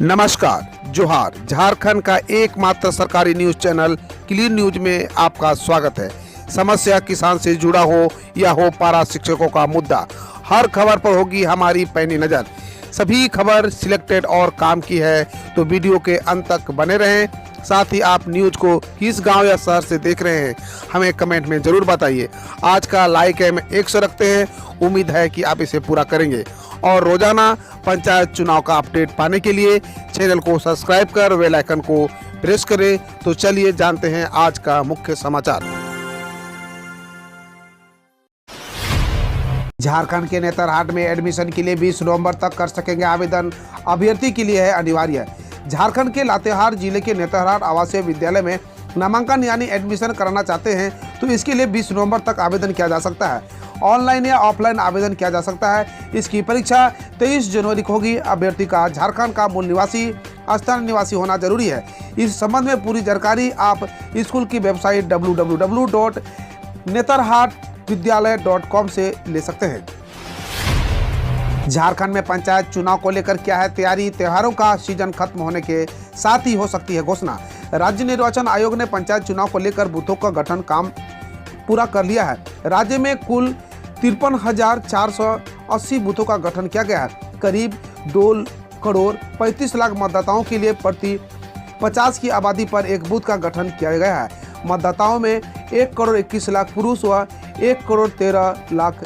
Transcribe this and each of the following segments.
नमस्कार, जोहार। झारखंड का एकमात्र सरकारी न्यूज चैनल क्लीन न्यूज में आपका स्वागत है। समस्या किसान से जुड़ा हो या हो पारा शिक्षकों का मुद्दा, हर खबर पर होगी हमारी पैनी नज़र। सभी खबर सिलेक्टेड और काम की है, तो वीडियो के अंत तक बने रहें। साथ ही आप न्यूज को किस गांव या शहर से देख रहे हैं, हमें कमेंट में ज़रूर बताइए। आज का लाइक हम 100 रखते हैं, उम्मीद है कि आप इसे पूरा करेंगे। और रोजाना पंचायत चुनाव का अपडेट पाने के लिए चैनल को सब्सक्राइब कर बेल आइकन को प्रेस करें। तो चलिए जानते हैं आज का मुख्य समाचार। झारखंड के नेतरहाट में एडमिशन के लिए 20 नवंबर तक कर सकेंगे आवेदन, अभ्यर्थी के लिए है अनिवार्य। झारखंड के लातेहार जिले के नेतरहाट आवासीय विद्यालय में नामांकन यानी एडमिशन कराना चाहते हैं तो इसके लिए 20 नवंबर तक आवेदन किया जा सकता है। ऑनलाइन या ऑफलाइन आवेदन किया जा सकता है। इसकी परीक्षा 23 जनवरी को होगी। अभ्यर्थी का झारखंड का मूल निवासी, स्थानीय निवासी होना जरूरी है। इस संबंध में पूरी जानकारी आप स्कूल की वेबसाइट www.netarhatvidyalay.com से ले सकते हैं। झारखंड में पंचायत चुनाव को लेकर क्या है तैयारी? त्योहारों का सीजन खत्म होने के साथ ही हो सकती है घोषणा। राज्य निर्वाचन आयोग ने पंचायत चुनाव को लेकर बूथों का गठन काम पूरा कर लिया है। राज्य में कुल 53,480 बूथों का गठन किया गया है। करीब 2 करोड़ 35 लाख मतदाताओं के लिए प्रति 50 की आबादी पर एक बूथ का गठन किया गया है। मतदाताओं में 1 करोड़ 21 लाख पुरुष व 1 करोड़ 13 लाख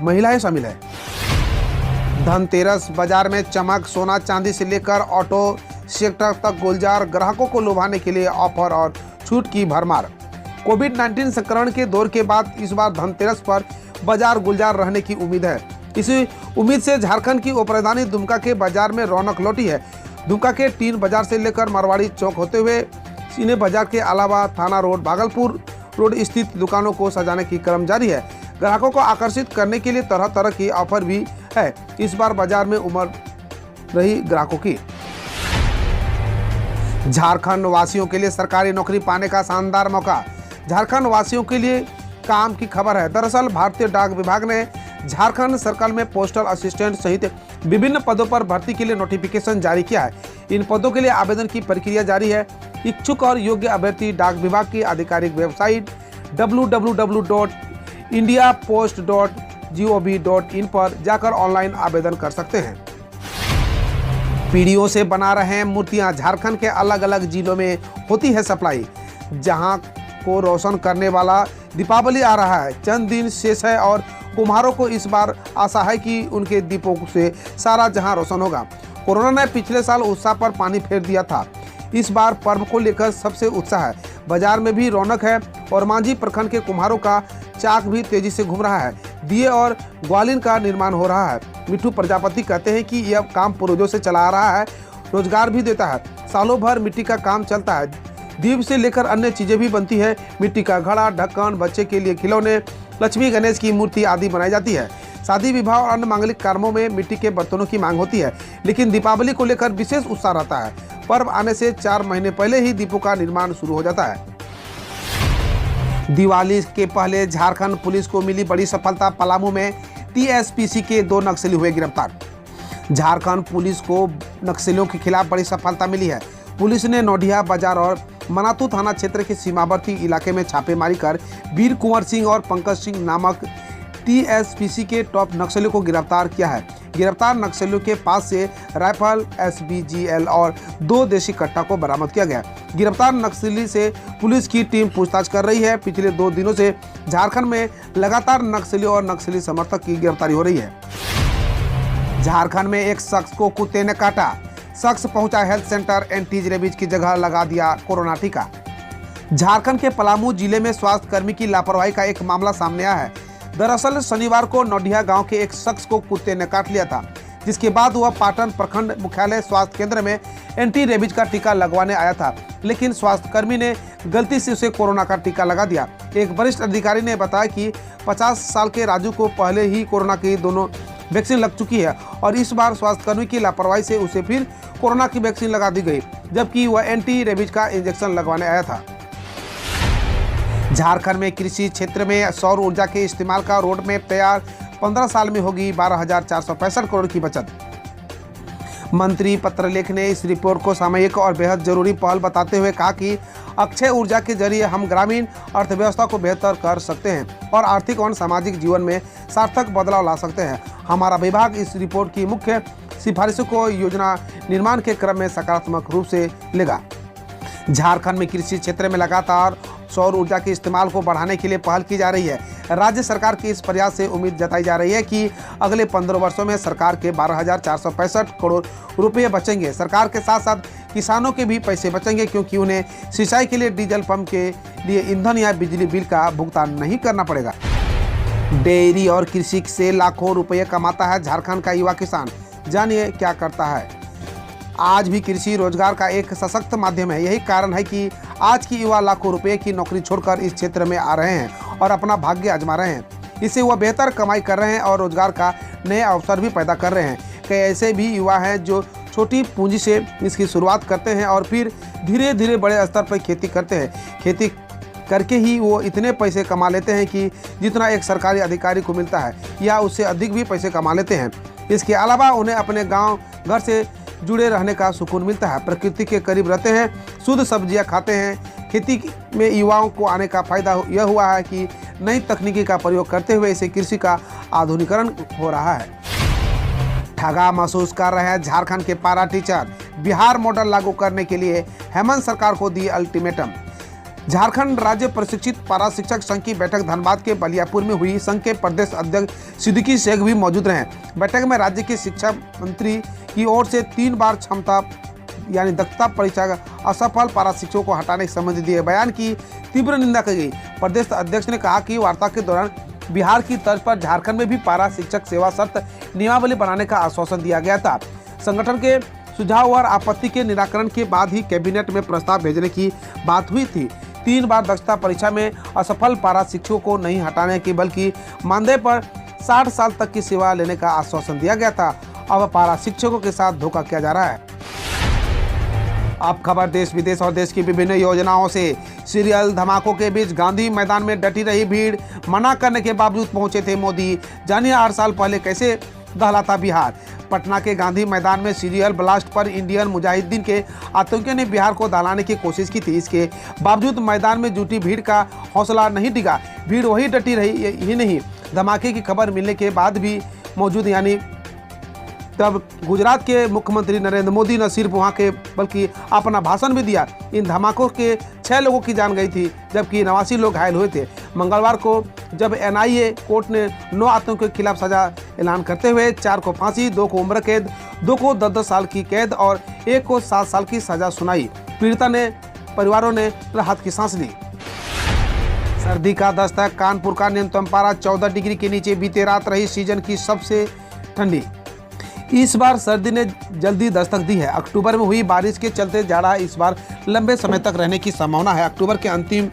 महिलाएं शामिल है। धनतेरस बाजार में चमक, सोना चांदी से लेकर ऑटो सेक्टर तक गुलजार, ग्राहकों को लुभाने के लिए ऑफर और छूट की भरमार। कोविड-19 संक्रमण के दौर के बाद इस बार धनतेरस पर बाजार गुलजार रहने की उम्मीद है। इसी उम्मीद से झारखंड की उपराजधानी दुमका के बाजार में रौनक लौटी है। दुमका के टीन बाजार से लेकर मारवाड़ी चौक होते हुए सीने बाजार के अलावा थाना रोड, भागलपुर रोड स्थित दुकानों को सजाने की क्रम जारी है। ग्राहकों को आकर्षित करने के लिए तरह तरह की ऑफर भी है। इस बार बाजार में उमड़ रही ग्राहकों की। झारखंड वासियों के लिए सरकारी नौकरी पाने का शानदार मौका। झारखंड वासियों के लिए काम की खबर है। दरअसल भारतीय डाक विभाग ने झारखंड सर्कल में पोस्टल असिस्टेंट सहित विभिन्न पदों पर भर्ती के लिए नोटिफिकेशन जारी किया है। इन पदों के लिए आवेदन की प्रक्रिया जारी है। इच्छुक और योग्य अभ्यर्थी डाक विभाग की आधिकारिक वेबसाइट www.indiapost.gov.in पर जाकर ऑनलाइन आवेदन कर सकते हैं। पीढ़ियों से बना रहे हैं मूर्तियां। झारखंड के अलग अलग जिलों में होती है सप्लाई। जहां को रोशन करने वाला दीपावली आ रहा है। चंद दिन शेष है और कुम्हारों को इस बार आशा है कि उनके दीपों से सारा जहां रोशन होगा। कोरोना ने पिछले साल उत्साह पर पानी फेर दिया था। इस बार पर्व को लेकर सबसे उत्साह है। बाजार में भी रौनक है और मांझी प्रखंड के कुम्हारों का चाक भी तेजी से घूम रहा है। दिए और ग्वालिन का निर्माण हो रहा है। मिट्टू प्रजापति कहते हैं कि यह काम पूर्वजों से चला आ रहा है, रोजगार भी देता है। सालों भर मिट्टी का काम चलता है। दीप से लेकर अन्य चीजें भी बनती है। मिट्टी का घड़ा, ढक्कन, बच्चे के लिए खिलौने, लक्ष्मी गणेश की मूर्ति आदि बनाई जाती है। शादी विवाह और अन्य मांगलिक कार्यों में मिट्टी के बर्तनों की मांग होती है, लेकिन दीपावली को लेकर विशेष उत्साह रहता है। पर्व आने से 4 महीने पहले ही दीपों का निर्माण शुरू हो जाता है। दिवाली के पहले झारखंड पुलिस को मिली बड़ी सफलता। पलामू में टीएसपीसी के 2 नक्सली हुए गिरफ्तार। झारखंड पुलिस को नक्सलियों के खिलाफ बड़ी सफलता मिली है। पुलिस ने नोडिया बाजार और मनातू थाना क्षेत्र के सीमावर्ती इलाके में छापेमारी कर वीर कुंवर सिंह और पंकज सिंह नामक टीएसपीसी के टॉप नक्सलियों को गिरफ्तार किया है। गिरफ्तार नक्सलियों के पास से राइफल, एसबीजीएल और 2 देशी कट्टा को बरामद किया गया। गिरफ्तार नक्सली से पुलिस की टीम पूछताछ कर रही है। पिछले 2 दिनों से झारखंड में लगातार नक्सलियों और नक्सली समर्थक की गिरफ्तारी हो रही है। झारखंड में एक शख्स को कुत्ते ने काटा। शख्स पहुंचा हेल्थ सेंटर, एंटी रेबीज की जगह लगा दिया कोरोना टीका। झारखंड के पलामू जिले में स्वास्थ्य कर्मी की लापरवाही का एक मामला सामने आया है। दरअसल शनिवार को नोडिया गांव के एक शख्स को कुत्ते ने काट लिया था, जिसके बाद वह पाटन प्रखंड मुख्यालय स्वास्थ्य केंद्र में एंटी रेबीज का टीका लगवाने आया था, लेकिन स्वास्थ्य कर्मी ने गलती से उसे कोरोना का टीका लगा दिया। एक वरिष्ठ अधिकारी ने बताया कि 50 साल के राजू को पहले ही कोरोना की दोनों वैक्सीन लग चुकी है और इस बार स्वास्थ्यकर्मी की लापरवाही से उसे फिर कोरोना की वैक्सीन लगा दी गई, जबकि वह एंटी रेबीज का इंजेक्शन लगवाने आया था। झारखंड में कृषि क्षेत्र में सौर ऊर्जा के इस्तेमाल का रोड मैप तैयार। 15 साल में होगी 12,465 करोड़ की बचत। मंत्री पत्रलेख ने इस रिपोर्ट को सामयिक और बेहद जरूरी पहल बताते हुए कहा कि अक्षय ऊर्जा के जरिए हम ग्रामीण अर्थव्यवस्था को बेहतर कर सकते हैं और आर्थिक और सामाजिक जीवन में सार्थक बदलाव ला सकते हैं। हमारा विभाग इस रिपोर्ट की मुख्य सिफारिशों को योजना निर्माण के क्रम में सकारात्मक रूप से लेगा। झारखंड में कृषि क्षेत्र में लगातार सौर ऊर्जा के इस्तेमाल को बढ़ाने के लिए पहल की जा रही है। राज्य सरकार की इस प्रयास से उम्मीद जताई जा रही है कि अगले 15 वर्षों में सरकार के 12,465 करोड़ रुपये बचेंगे। सरकार के साथ साथ किसानों के भी पैसे बचेंगे, क्योंकि उन्हें सिंचाई के लिए डीजल पंप के लिए ईंधन या बिजली बिल का भुगतान नहीं करना पड़ेगा। डेयरी और कृषि से लाखों रुपये कमाता है झारखंड का युवा किसान। जानिए क्या करता है। आज भी कृषि रोजगार का एक सशक्त माध्यम है। यही कारण है कि आज की युवा लाखों रुपए की नौकरी छोड़कर इस क्षेत्र में आ रहे हैं और अपना भाग्य आजमा रहे हैं। इससे वह बेहतर कमाई कर रहे हैं और रोजगार का नए अवसर भी पैदा कर रहे हैं। कई ऐसे भी युवा हैं जो छोटी पूंजी से इसकी शुरुआत करते हैं और फिर धीरे धीरे बड़े स्तर पर खेती करते हैं। खेती करके ही वो इतने पैसे कमा लेते हैं कि जितना एक सरकारी अधिकारी को मिलता है या उससे अधिक भी पैसे कमा लेते हैं। इसके अलावा उन्हें अपने गाँव घर से जुड़े रहने का सुकून मिलता है, प्रकृति के करीब रहते हैं, शुद्ध सब्जियां खाते हैं। खेती में युवाओं को आने का फायदा यह हुआ है कि नई तकनीकी का प्रयोग करते हुए इसे कृषि का आधुनिकीकरण हो रहा है। ठगा महसूस कर रहे हैं झारखंड के पारा टीचर। बिहार मॉडल लागू करने के लिए हेमंत सरकार को दी अल्टीमेटम। झारखंड राज्य प्रशिक्षित पारा शिक्षक संघ की बैठक धनबाद के बलियापुर में हुई। संघ के प्रदेश अध्यक्ष सिद्दीकी शेख भी मौजूद रहे। बैठक में राज्य के शिक्षा मंत्री की ओर से 3 बार क्षमता यानी दक्षता परीक्षा असफल पारा शिक्षकों को हटाने के संबंधी दिए बयान की तीव्र निंदा की गई। प्रदेश अध्यक्ष ने कहा कि वार्ता के दौरान बिहार की तर्ज पर झारखंड में भी पारा शिक्षक सेवा शर्त नियमावली बनाने का आश्वासन दिया गया था। संगठन के सुझाव और आपत्ति के निराकरण के बाद ही कैबिनेट में प्रस्ताव भेजने की बात हुई थी। 3 बार दक्षता परीक्षा में असफल पारा शिक्षकों को नहीं हटाने की बल्कि मानदेय पर 60 साल तक की सेवा लेने का आश्वासन दिया गया था। अब पारा शिक्षकों के साथ धोखा किया जा रहा है। अब खबर देश विदेश और देश की विभिन्न योजनाओं से। सीरियल धमाकों के बीच गांधी मैदान में डटी रही भीड़। मना करने के बावजूद पहुंचे थे मोदी। जानिए 8 साल पहले कैसे दहलाता बिहार। पटना के गांधी मैदान में सीरियल ब्लास्ट पर इंडियन मुजाहिदीन के आतंकियों ने बिहार को दहलाने की कोशिश की थी। इसके बावजूद मैदान में जुटी भीड़ का हौसला नहीं डिगा। भीड़ वही डटी रही ही नहीं, धमाके की खबर मिलने के बाद भी मौजूद यानी तब गुजरात के मुख्यमंत्री नरेंद्र मोदी न सिर्फ वहां के बल्कि अपना भाषण भी दिया। इन धमाकों के 6 लोगों की जान गई थी, जबकि 89 लोग घायल हुए थे। मंगलवार को जब NIA कोर्ट ने 9 आतंकियों के खिलाफ सजा ऐलान करते हुए 4 को फांसी, 2 को उम्र कैद, 2 को 10-10 साल की कैद और 1 को 7 साल की सजा सुनाई। पीड़िता ने परिवारों ने राहत की सांस ली। सर्दी का दस्तक। कानपुर का न्यूनतम पारा 14 डिग्री के नीचे। बीते रात रही सीजन की सबसे ठंडी। इस बार सर्दी ने जल्दी दस्तक दी है। अक्टूबर में हुई बारिश के चलते जाड़ा इस बार लंबे समय तक रहने की संभावना है। अक्टूबर के अंतिम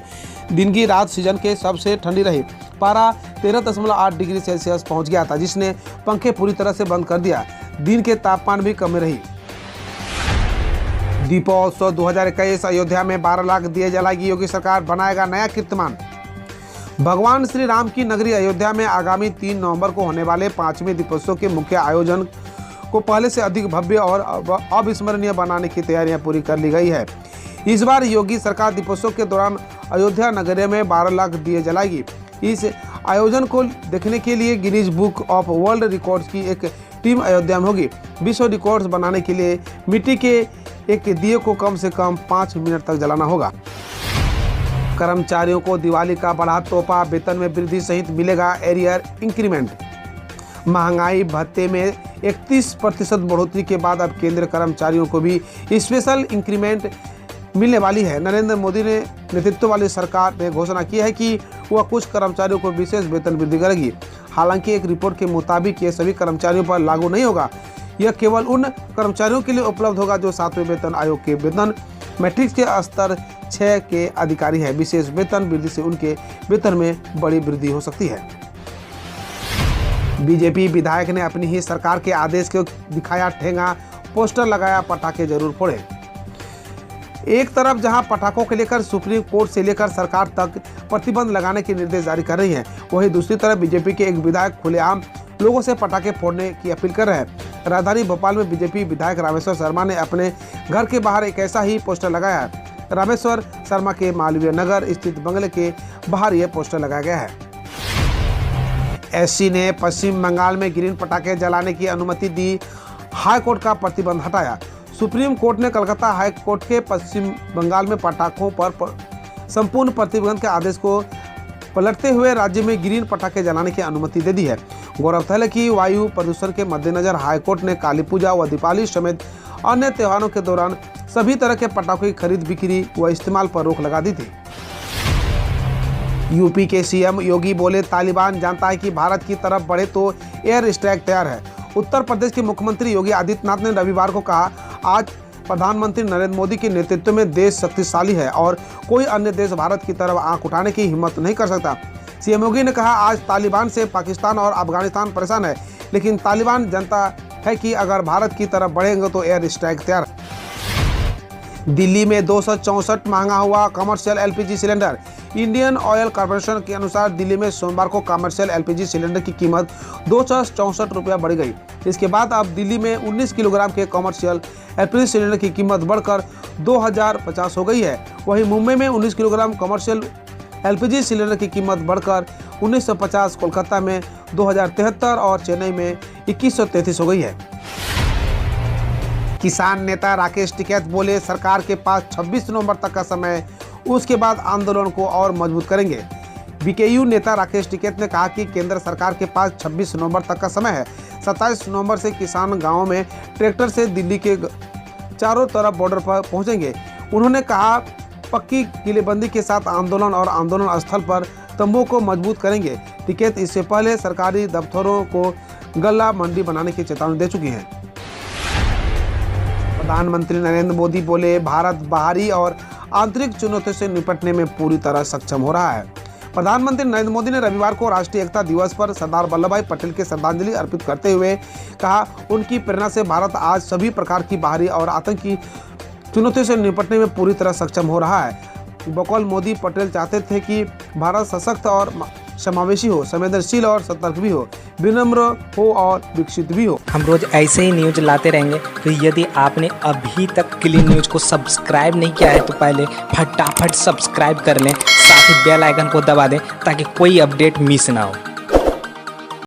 दिन की रात सीजन के सबसे ठंडी रही। पारा 13.8 डिग्री सेल्सियस पहुंच गया था, जिसने पंखे पूरी तरह से बंद कर दिया। दिन के तापमान भी कम रही। दीपोत्सव 2021। अयोध्या में 12 लाख दिए जलाएगी योगी सरकार। बनाएगा नया कीर्तिमान। भगवान श्री राम की नगरी अयोध्या में आगामी 3 नवंबर को होने वाले 5वें दीपोत्सव के मुख्य आयोजन को पहले से अधिक भव्य और अविस्मरणीय बनाने की तैयारियां पूरी कर ली गई है। इस बार योगी सरकार दीपोत्सव के दौरान अयोध्या नगरी में 12 लाख दिए जलाएगी। इस आयोजन को देखने के लिए Guinness book of world records की एक टीम अयोध्या में होगी। विश्व रिकॉर्ड्स बनाने के लिए मिट्टी के एक दिए को कम से कम 5 मिनट तक जलाना होगा। कर्मचारियों को दिवाली का बढ़ा तोहफा। वेतन में वृद्धि सहित मिलेगा एरियर इंक्रीमेंट। महंगाई भत्ते में 31% बढ़ोतरी के बाद अब केंद्र कर्मचारियों को भी स्पेशल इंक्रीमेंट मिलने वाली है। नरेंद्र मोदी ने नेतृत्व वाली सरकार ने घोषणा की है कि वह कुछ कर्मचारियों को विशेष वेतन वृद्धि करेगी। हालांकि एक रिपोर्ट के मुताबिक यह सभी कर्मचारियों पर लागू नहीं होगा। यह केवल उन कर्मचारियों के लिए उपलब्ध होगा जो 7वें वेतन आयोग के वेतन मैट्रिक्स के स्तर 6 के अधिकारी है। विशेष वेतन वृद्धि से उनके वेतन में बड़ी वृद्धि हो सकती है। बीजेपी विधायक ने अपनी ही सरकार के आदेश को दिखाया ठेंगा। पोस्टर लगाया, पटाखे जरूर फोड़े। एक तरफ जहां पटाखों को लेकर सुप्रीम कोर्ट से लेकर सरकार तक प्रतिबंध लगाने के निर्देश जारी कर रही है, वहीं दूसरी तरफ बीजेपी के एक विधायक खुलेआम लोगों से पटाखे फोड़ने की अपील कर रहे हैं। राजधानी भोपाल में बीजेपी विधायक रामेश्वर शर्मा ने अपने घर के बाहर एक ऐसा ही पोस्टर लगाया है। रामेश्वर शर्मा के मालवीय नगर स्थित बंगले के बाहर यह पोस्टर लगाया गया है। एससी ने पश्चिम बंगाल में ग्रीन पटाखे जलाने की अनुमति दी, हाईकोर्ट का प्रतिबंध हटाया। सुप्रीम कोर्ट ने कलकत्ता हाईकोर्ट के पश्चिम बंगाल में पटाखों पर संपूर्ण प्रतिबंध के आदेश को पलटते हुए राज्य में ग्रीन पटाखे जलाने की अनुमति दे दी है। गौरतलब है कि वायु प्रदूषण के मद्देनजर हाईकोर्ट ने काली पूजा व दीपावली समेत अन्य त्योहारों के दौरान सभी तरह के पटाखों की खरीद बिक्री व इस्तेमाल पर रोक लगा दी थी। यूपी के सीएम योगी बोले, तालिबान जानता है कि भारत की तरफ बढ़े तो एयर स्ट्राइक तैयार है। उत्तर प्रदेश के मुख्यमंत्री योगी आदित्यनाथ ने रविवार को कहा, आज प्रधानमंत्री नरेंद्र मोदी के नेतृत्व में देश शक्तिशाली है और कोई अन्य देश भारत की तरफ आंख उठाने की हिम्मत नहीं कर सकता। सीएम योगी ने कहा, आज तालिबान से पाकिस्तान और अफगानिस्तान परेशान है, लेकिन तालिबान जानता है कि अगर भारत की तरफ बढ़ेंगे तो एयर स्ट्राइक तैयार है। दिल्ली में 264 महंगा हुआ commercial LPG cylinder. Indian oil corporation के अनुसार दिल्ली में सोमवार को कमर्शियल एलपीजी सिलेंडर की कीमत 264 रुपया बढ़ गई। इसके बाद अब दिल्ली में 19 किलोग्राम के कमर्शियल एलपीजी सिलेंडर की कीमत बढ़कर 2050 हो गई है। वहीं मुंबई में 19 किलोग्राम कमर्शियल एलपीजी सिलेंडर की कीमत बढ़कर 1950, कोलकाता में 2073 और चेन्नई में 2133 हो गई है। किसान नेता राकेश टिकैत बोले, सरकार के पास 26 नवंबर तक का समय, उसके बाद आंदोलन को और मजबूत करेंगे। बीकेयू नेता राकेश टिकैत ने कहा कि केंद्र सरकार के पास 26 नवंबर तक का समय है। 27 नवंबर से किसान गांवों में ट्रैक्टर से दिल्ली के चारों तरफ बॉर्डर पर पहुंचेंगे। उन्होंने कहा, पक्की किलेबंदी के साथ आंदोलन और आंदोलन स्थल पर तंबू को मजबूत करेंगे। टिकैत इससे पहले सरकारी दफ्तरों को गल्ला मंडी बनाने की चेतावनी दे चुकी हैं। प्रधानमंत्री नरेंद्र मोदी बोले, भारत बाहरी और आंतरिक चुनौतियों से निपटने में पूरी तरह सक्षम हो रहा है। प्रधानमंत्री नरेंद्र मोदी ने रविवार को राष्ट्रीय एकता दिवस पर सरदार वल्लभ भाई पटेल के श्रद्धांजलि अर्पित करते हुए कहा, उनकी प्रेरणा से भारत आज सभी प्रकार की बाहरी और आतंकी चुनौतियों से निपटने में पूरी तरह सक्षम हो रहा है। बकौल मोदी, पटेल चाहते थे कि भारत सशक्त और समावेशी हो, संवेदनशील और सतर्क भी हो, विनम्र हो और विकसित भी हो। हम रोज ऐसे ही न्यूज लाते रहेंगे, तो यदि आपने अभी तक क्लीन न्यूज को सब्सक्राइब नहीं किया है तो पहले फटाफट सब्सक्राइब कर लें, साथ ही बेल आइकन को दबा दें ताकि कोई अपडेट मिस ना हो।